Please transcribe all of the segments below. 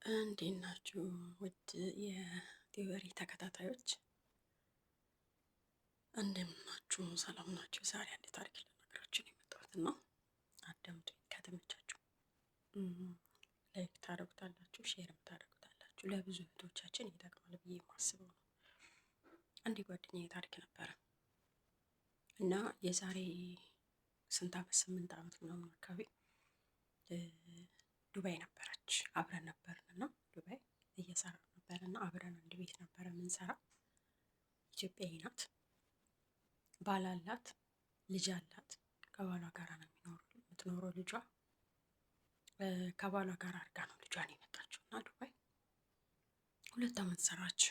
እንዴት ናችሁ? ውድ የቲዮሪ ተከታታዮች እንደምን ናችሁ? ሰላም ናችሁ? ዛሬ አንድ ታሪክ ልነግራችሁ ነው የመጣሁት እና አዳምጡኝ። ከተመቻችሁ ላይክ ታደርጉታላችሁ፣ ሼርም ታደርጉታላችሁ። ለብዙ እህቶቻችን ይጠቅማል ብዬ የማስበው ነው። አንድ ጓደኛዬ ታሪክ ነበረ እና የዛሬ 8 ዓመት ምናምን አካባቢ ዱባይ ነበረች። አብረን ነበርን እና ዱባይ እየሰራ ነበር እና አብረን አንድ ቤት ነበረ የምንሰራ። ኢትዮጵያዊ ናት፣ ባል አላት፣ ልጅ አላት። ከባሏ ጋር ነው የምትኖረው። ልጇ ከባሏ ጋር አድርጋ ነው ልጇን የመጣችው እና ዱባይ 2 ዓመት ሰራች።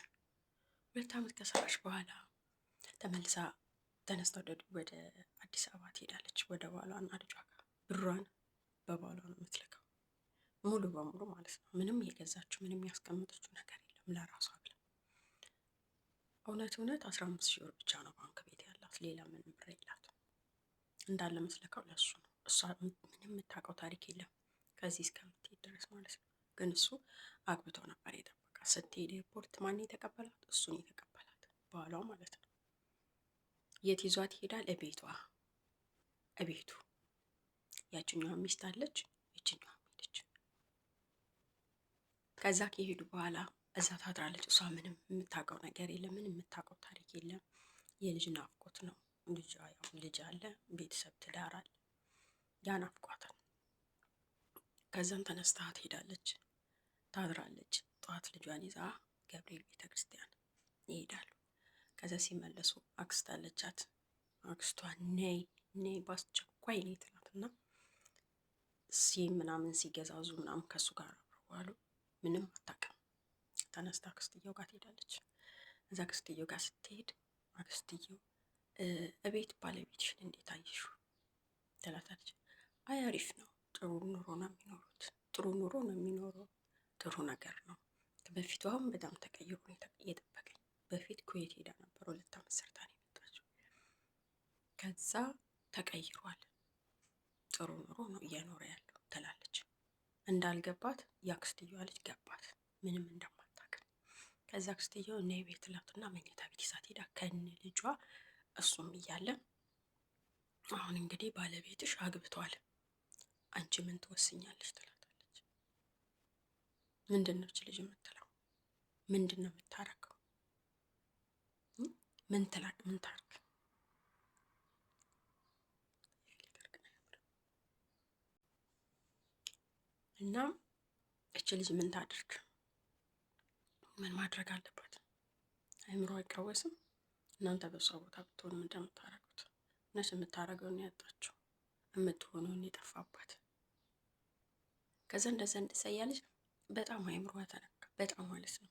2 ዓመት ከሰራች በኋላ ተመልሳ ተነስታ ወደ አዲስ አበባ ትሄዳለች፣ ወደ ባሏና ልጇ ጋር። ብሯን በባሏ ነው የምትልከው ሙሉ በሙሉ ማለት ነው። ምንም የገዛችው ምንም ያስቀመጠችው ነገር የለም ለራሷ ብላ። እውነት 15,000 ብር ብቻ ነው ባንክ ቤት ያላት፣ ሌላ ምንም ብር የላትም። እንዳለ መስለካው ለሱ ነው። እሷ ምንም የምታውቀው ታሪክ የለም ከዚህ እስከምትሄድ ድረስ ማለት ነው። ግን እሱ አግብቶ ነበር የጠበቃት። ስትሄድ ኤርፖርት ማን የተቀበላት? እሱን የተቀበላት ባሏ ማለት ነው። የት ይዟት ይሄዳል? እቤቱ። ያችኛዋ ሚስት አለች፣ ይችኛዋ ሄደች። ከዛ ከሄዱ በኋላ እዛ ታድራለች። እሷ ምንም የምታውቀው ነገር የለም፣ ምንም የምታውቀው ታሪክ የለም። የልጅ ናፍቆት ነው። ልጅ አለ፣ ቤተሰብ፣ ትዳር አለ። ያ ናፍቋታል። ከዛም ተነስታ ትሄዳለች፣ ታድራለች። ጠዋት ልጇን ይዛ ገብርኤል ቤተክርስቲያን ይሄዳሉ። ከዛ ሲመለሱ አክስት አለቻት። አክስቷ ነይ በአስቸኳይ ነይ ትላትና ምናምን ሲገዛዙ ምናምን ከሱ ጋር አብረዋሉ። ምንም አታውቅም። ተነስታ አክስትየው ጋር ትሄዳለች። እዛ አክስትየው ጋር ስትሄድ አክስትየው እቤት ባለቤትሽን እንዴት አየሹ ትላታለች። አይ አሪፍ ነው፣ ጥሩ ኑሮ ነው የሚኖሩት፣ ጥሩ ኑሮ ነው የሚኖረው፣ ጥሩ ነገር ነው። በፊቱ አሁን በጣም ተቀይሮ የጠበቀኝ። በፊት ኩዌት ሄዳ ነበር 2 ዓመት ሰርታ ነው የመጣችው። ከዛ ተቀይሯል፣ ጥሩ ኑሮ ነው እየኖረ ያለው ትላለች። እንዳልገባት የአክስትየዋ ልጅ ገባት፣ ምንም እንደማታውቅ። ከዛ አክስትየው እኔ ቤት ትላትና መኝታ ቤት ይዛት ሄዳ ከነ ልጇ እሱም እያለ አሁን እንግዲህ ባለቤትሽ አግብቷል፣ አንቺ ምን ትወስኛለች ትላታለች። ምንድን ነው ልጅ የምትለው? ምንድን ነው የምታረገው? ምን ታርግ? እና እች ልጅ ምን ታድርግ? ምን ማድረግ አለባት? አይምሮ አይቃወስም? እናንተ በሷ ቦታ ብትሆኑ ምን እንደምታረጉት? እነሱ የምታረገውን ያጣችው፣ የምትሆነውን የጠፋባት። ከዛ እንደዛ እያለች በጣም አይምሮ ተነካ፣ በጣም ማለት ነው።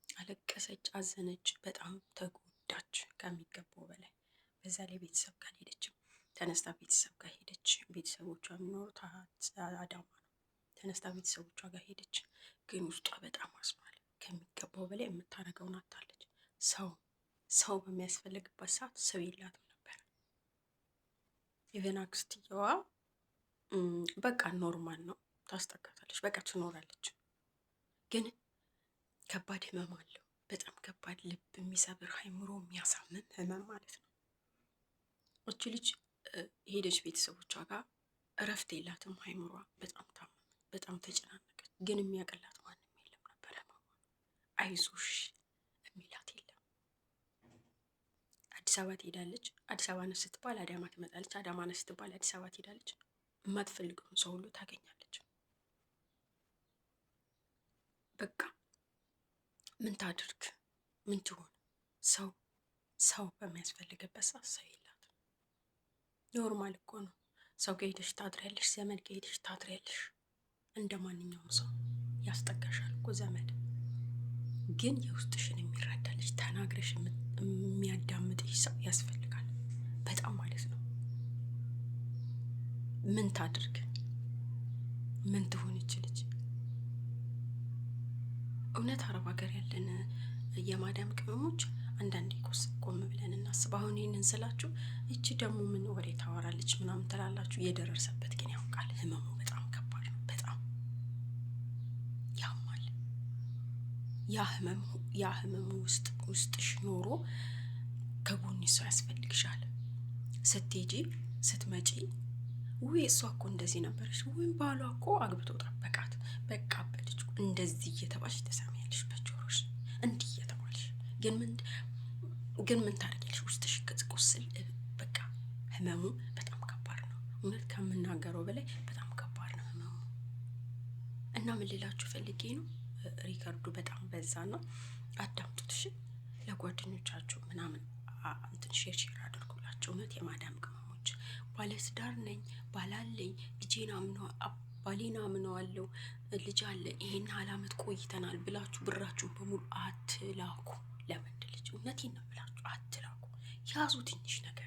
አለቀሰች፣ አዘነች፣ በጣም ተጎዳች ከሚገባው በላይ። በዛ ላይ ቤተሰብ ጋር ሄደችም። ተነስታ ቤተሰብ ጋር ሄደች። ቤተሰቦቿ የሚኖሩት አዳማ ነው። ተነስታ ቤተሰቦቿ ጋር ሄደች። ግን ውስጧ በጣም አዝኗል ከሚገባው በላይ። የምታረገውን አታለች። ሰው በሚያስፈልግበት ሰዓት ሰው የላትም ነበር። ኢቨን አክስትየዋ በቃ ኖርማል ነው፣ ታስጠጋታለች፣ በቃ ትኖራለች። ግን ከባድ ህመም አለው፣ በጣም ከባድ ልብ የሚሰብር አይምሮ የሚያሳምም ህመም ማለት ነው። እች ልጅ ሄደች ቤተሰቦቿ ጋር፣ እረፍት የላትም አይምሯ፣ በጣም ታመመ፣ በጣም ተጨናነቀች። ግን የሚያቀላት ማንም የለም ነበር ህመሟ። አይዞሽ የሚላት የለም። አዲስ አበባ ትሄዳለች። አዲስ አበባ ነች ስትባል አዳማ ትመጣለች። አዳማ ነች ስትባል አዲስ አበባ ትሄዳለች። የማትፈልገውን ሰው ሁሉ ታገኛለች። በቃ ምን ታድርግ? ምን ትሆን? ሰው በሚያስፈልግበት ሰዓት ሰው የላትም። ኖርማል እኮ ነው። ሰው ከሄደሽ ታድሪያለሽ፣ ዘመድ ከሄደሽ ታድሪያለሽ። እንደ ማንኛውም ሰው ያስጠጋሻል እኮ ዘመድ። ግን የውስጥሽን የሚረዳልሽ፣ ተናግረሽ የሚያዳምጥሽ ሰው ያስፈልጋል በጣም ማለት ነው። ምን ታድርግ? ምን ትሆን ይች ልጅ? እውነት አረብ ሀገር ያለን የማዳም ቅመሞች አንዳንዴ ቆም ብለን እናስብ። አሁን ይህንን ስላችሁ ይቺ ደግሞ ምን ወሬ ታወራለች ምናምን ትላላችሁ። የደረሰበት ግን ያውቃል። ህመሙ በጣም ከባድ ነው፣ በጣም ያማል። ያ ህመም ውስጥሽ ኖሮ ከጎን ሰው ያስፈልግሻል። ስትሄጂ ስትመጪ ውይ እሷ እኮ እንደዚህ ነበረች፣ ወይም ባሏ እኮ አግብቶ ጠበቃት፣ በቃ በልጅ እንደዚህ እየተባልሽ ተሰሚያለሽ በጆሮሽ እንዲህ እየተባልሽ ግን ምን ታደርጊያለሽ? ውስጥሽ ቁስል በቃ ህመሙ በጣም ከባድ ነው። እውነት ከምናገረው በላይ በጣም ከባድ ነው ህመሙ። እና ምን ልላችሁ ፈልጌ ነው፣ ሪከርዱ በጣም በዛና አዳምጡት እሺ። ለጓደኞቻችሁ ምናምን እንትን ሼር አድርጉላቸው። እውነት የማዳም ቅመሞች ባለትዳር ነኝ ባላለኝ ባሌን አምነዋለሁ ልጅ አለን ይሄን አላመት ቆይተናል ብላችሁ ብራችሁን በሙሉ አትላኩ ለወንድ ልጅ። እውነቴን ነው ብላችሁ አትላኩ። ያዙ ትንሽ ነገር።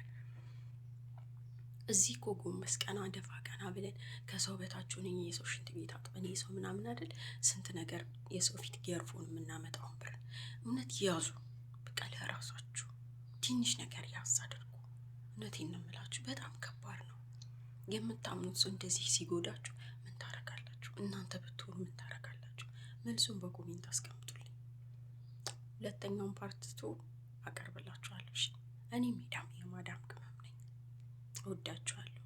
እዚህ እኮ ጎንበስ ቀና ደፋ ቀና ብለን ከሰው በታችሁ ነኝ የሰው ሽንት ቤት አጥበን የሰው ምናምን አይደል ስንት ነገር የሰው ፊት ገርፎን የምናመጣውን ብር እውነት ያዙ። በቃ ለራሳችሁ ትንሽ ነገር ያዝ አድርጉ። እውነቴን ነው የምላችሁ በጣም ከባድ ነው። የምታምኑት ሰው እንደዚህ ሲጎዳችሁ ምን ታረጋላችሁ? እናንተ ብትሆኑ ምን ታረጋላችሁ? መልሱን በኮሜንት አስቀምጡልኝ። ሁለተኛውን ፓርት አቀርብላችኋለሁ። እሺ እኔ የማዳም ቅመም ነኝ። እወዳችኋለሁ።